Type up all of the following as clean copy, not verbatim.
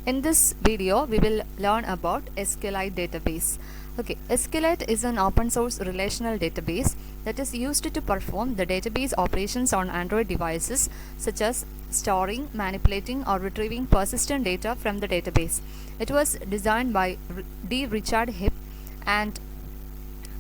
In this video, we will learn about SQLite database. Okay, SQLite is an open source relational database that is used to perform the database operations on Android devices, such as storing, manipulating, or retrieving persistent data from the database. It was designed by D. Richard Hipp, and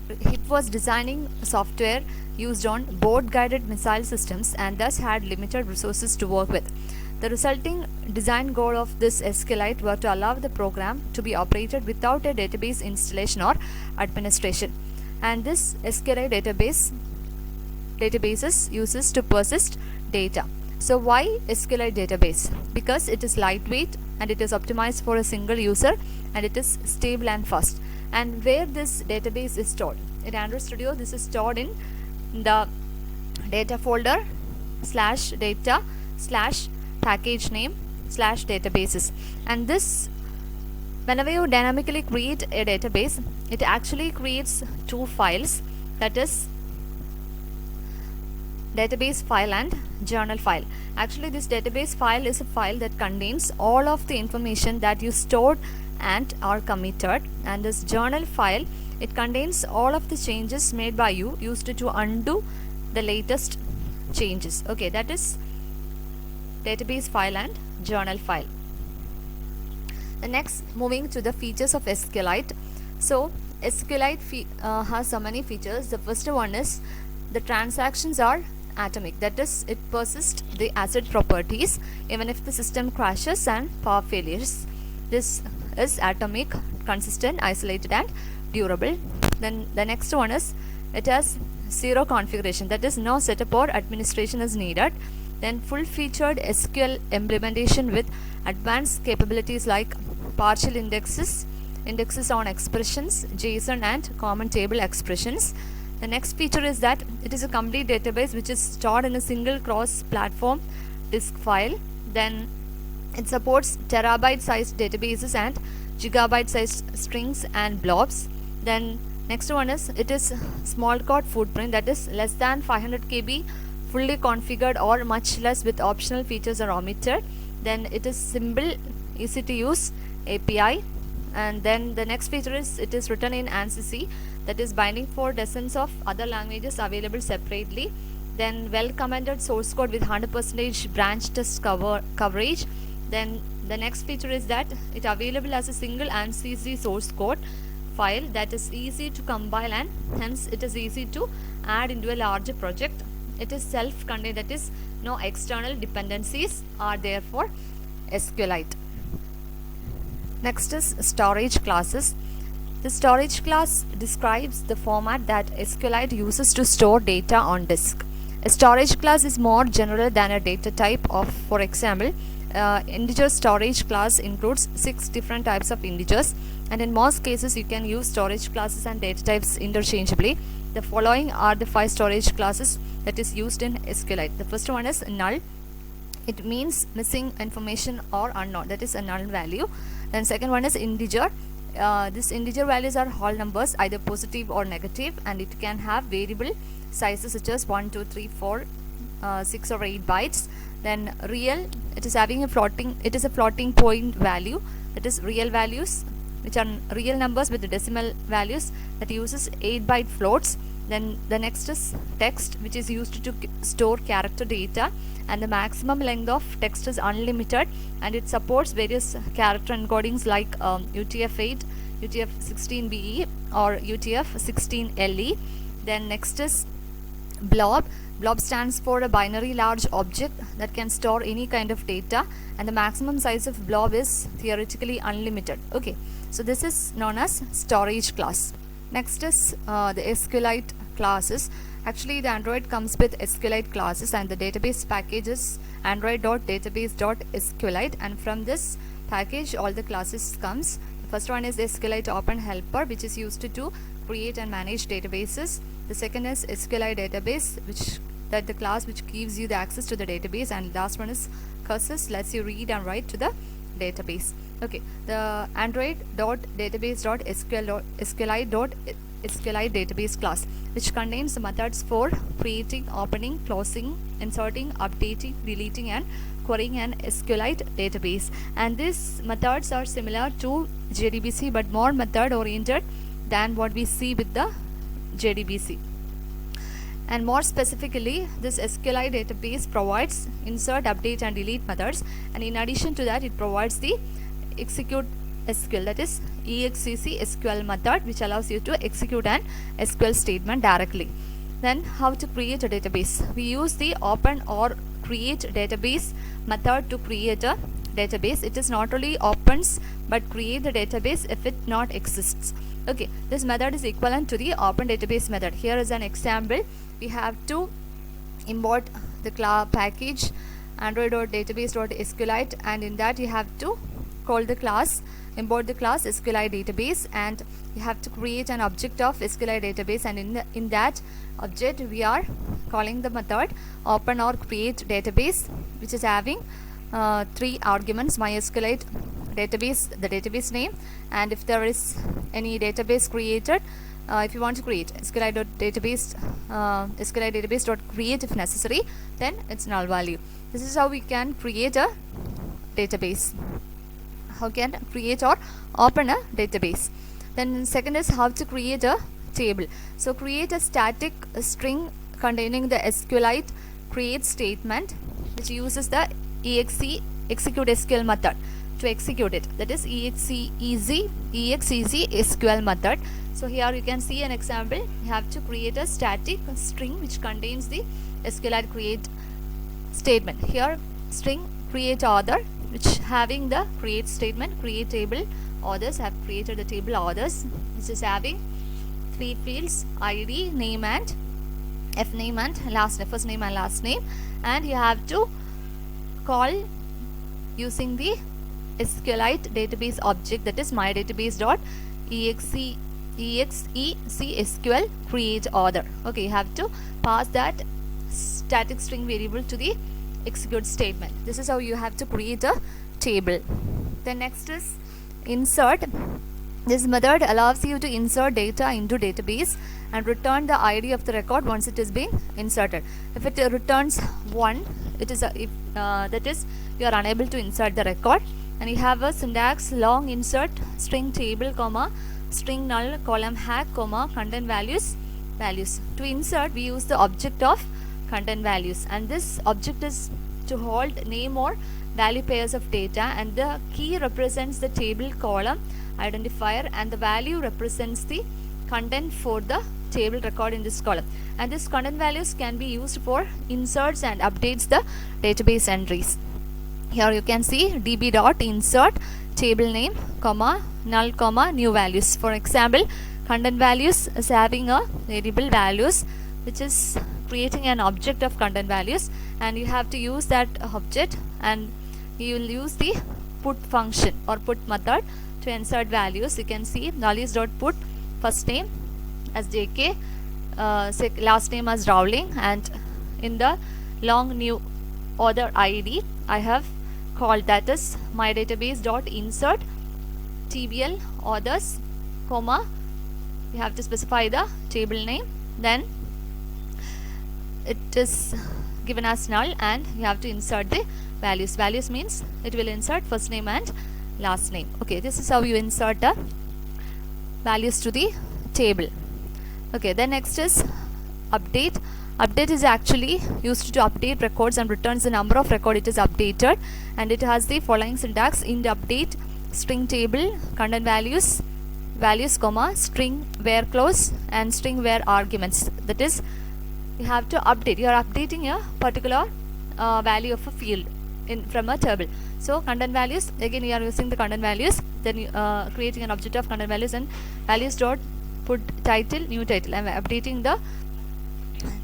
Hipp was designing software used on board-guided missile systems and thus had limited resources to work with. The resulting design goal of this SQLite were to allow the program to be operated without a database installation or administration. And this SQLite databases uses to persist data. So why SQLite database? Because it is lightweight and it is optimized for a single user and it is stable and fast. And where this database is stored? In Android Studio, this is stored in the data folder /data/package name /databases. And this, whenever you dynamically create a database, it actually creates two files, that is database file and journal file. Actually, this database file is a file that contains all of the information that you stored and are committed, and this journal file, it contains all of the changes made by you used to undo the latest changes. Okay, that is database file and journal file. The next, moving to the features of SQLite. So SQLite has so many features. The first one is the transactions are atomic, that is, it persists the asset properties even if the system crashes and power failures. This is atomic, consistent, isolated, and durable. Then the next one is it has zero configuration, that is, no setup or administration is needed. Then full-featured SQL implementation with advanced capabilities like partial indexes on expressions, JSON, and common table expressions. The next feature is that it is a complete database which is stored in a single cross-platform disk file. Then it supports terabyte-sized databases and gigabyte-sized strings and blobs. Then next one is it is small code footprint, that is less than 500 KB, fully configured, or much less with optional features are omitted. Then it is simple, easy to use API. And then the next feature is it is written in ANSI, that is binding for dozens of other languages available separately. Then well commented source code with 100% branch test coverage. Then the next feature is that it available as a single ANSI source code file that is easy to compile, and hence it is easy to add into a larger project. It is self-contained, that is no external dependencies are there for SQLite. Next is storage classes. The storage class describes the format that SQLite uses to store data on disk. A storage class is more general than a data type of, for example, integer storage class includes 6 different types of integers, and in most cases you can use storage classes and data types interchangeably. The following are the 5 storage classes that is used in SQLite. The first one is null. It means missing information or unknown, that is a null value. Then second one is integer. This integer values are whole numbers, either positive or negative, and it can have variable sizes such as 1, 2, 3, 4, 6 or 8 bytes. Then real, it is a floating point value, that is real values, which are real numbers with decimal values, that uses 8-byte floats. Then the next is text, which is used to store character data, and the maximum length of text is unlimited, and it supports various character encodings like UTF-8, UTF-16BE, or UTF-16LE. Then next is blob. Blob stands for a binary large object that can store any kind of data, and the maximum size of blob is theoretically unlimited. Okay, so this is known as storage class. Next is the SQLite classes. Actually, the Android comes with SQLite classes, and the database package is android.database.sqlite, and from this package all the classes comes. The first one is SQLite Open Helper, which is used to create and manage databases. The second is SQLite Database, the class which gives you the access to the database, and last one is Curses, lets you read and write to the database. Okay, the android.database.sqlite SQLite database class, which contains the methods for creating, opening, closing, inserting, updating, deleting, and querying an SQLite database. And these methods are similar to JDBC but more method oriented than what we see with the JDBC. And more specifically, this SQLite database provides insert, update, and delete methods, and in addition to that, it provides the execute SQL, that is EXEC SQL method, which allows you to execute an SQL statement directly. Then how to create a database? We use the open or create database method to create a database. It is not only opens but create the database if it not exists. Okay, this method is equivalent to the open database method. Here is an example. We have to import the package android.database.sqlite, and in that you have to call the class, import the class SQLite database, and you have to create an object of SQLite database, and in that object we are calling the method open or create database, which is having 3 arguments: MySQLite database, the database name, and if there is any database created, if you want to create SQLite.database, SQLite database.create if necessary, then it's null value. This is how we can create a database. How can create or open a database. Then second is how to create a table. So create a static string containing the SQLite create statement, which uses the execute SQL method to execute it, that is exec SQL method. So here you can see an example. You have to create a static string which contains the SQLite create statement. Here string create author, which having the create statement, create table authors, have created the table authors, which is having 3 fields: ID, name, and F name and last name, first name and last name, and you have to call using the SQLite database object, that is mydatabase.exec SQL create author. Okay, you have to pass that static string variable to the execute statement. This is how you have to create a table. Then next is insert. This method allows you to insert data into database and return the ID of the record once it is being inserted. If it returns 1, it is that is you are unable to insert the record. And you have a syntax: long insert string table, comma string null column hack, comma content values. To insert, we use the object of content values, and this object is to hold name or value pairs of data, and the key represents the table column identifier, and the value represents the content for the table record in this column. And this content values can be used for inserts and updates the database entries. Here you can see db.insert table name, comma null, comma new values. For example, content values is having a variable values, which is creating an object of content values, and you have to use that object, and you will use the put function or put method to insert values. You can see values.put first name as JK, last name as Rowling, and in the long new author ID I have called, that is mydatabase.insert TBL authors, comma you have to specify the table name, then it is given as null, and you have to insert the values. Values means it will insert first name and last name. Okay, this is how you insert the values to the table. Okay, then next is update. Update is actually used to update records and returns the number of record it is updated, and it has the following syntax: int update string table content values, comma string where clause and string where arguments. That is, you have to update, you are updating a particular value of a field from a table. So content values, again you are using the content values, then you, creating an object of content values, and values dot put title, new title. I am updating the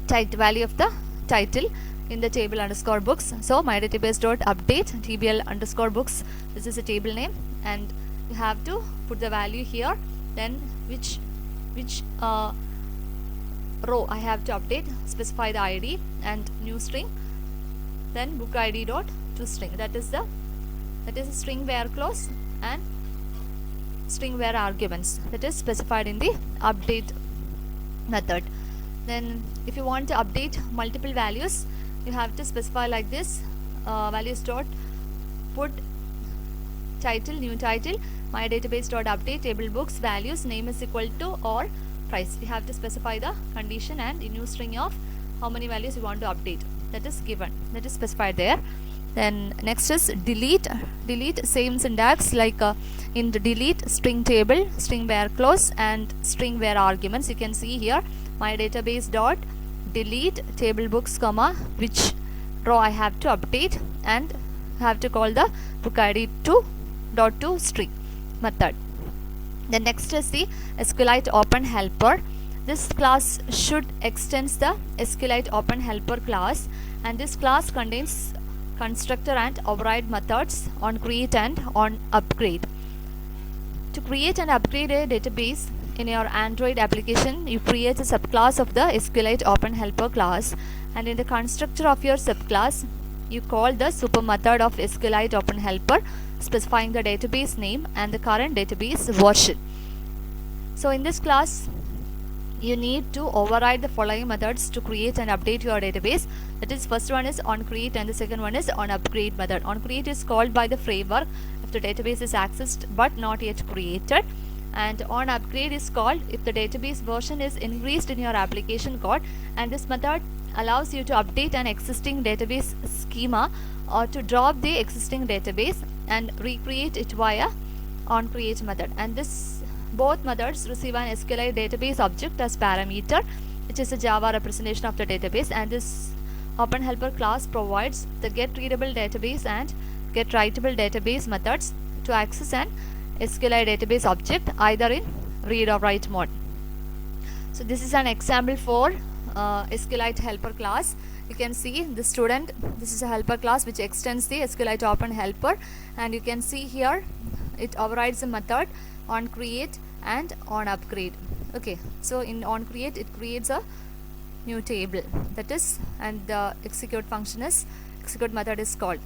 title value of the title in the table underscore books. So mydatabase dot update tbl underscore books, this is a table name, and you have to put the value here, then which row I have to update, specify the ID and new string, then book ID dot to string, that is a string where clause and string where arguments, that is specified in the update method. Then if you want to update multiple values, you have to specify like this, values dot put title, new title, my database dot update table books values name is equal to or price. You have to specify the condition and a new string of how many values you want to update, that is given, that is specified there. Then next is delete. Delete, same syntax like in the delete string table, string where clause and string where arguments. You can see here my database dot delete table books comma which row I have to update, and have to call the book id to string method. The next is the SQLite open helper. This class should extend the SQLite open helper class, and this class contains constructor and override methods on create and on upgrade. To create and upgrade a database in your Android application, you create a subclass of the SQLite open helper class, and in the constructor of your subclass you call the super method of SQLite open helper, specifying the database name and the current database version. So in this class you need to override the following methods to create and update your database. That is, first one is on create and the second one is on upgrade method. On create is called by the framework if the database is accessed but not yet created, and on upgrade is called if the database version is increased in your application code, and this method allows you to update an existing database schema or to drop the existing database and recreate it via on create method. And this both methods receive an SQLite database object as parameter, which is a Java representation of the database, and this open helper class provides the get readable database and get writable database methods to access an SQLite database object either in read or write mode. So this is an example for SQLite helper class. You can see the student, this is a helper class which extends the SQLite open helper, and you can see here it overrides a method on create and on upgrade. Okay, so in on create it creates a new table, that is, and the execute function is execute method is called.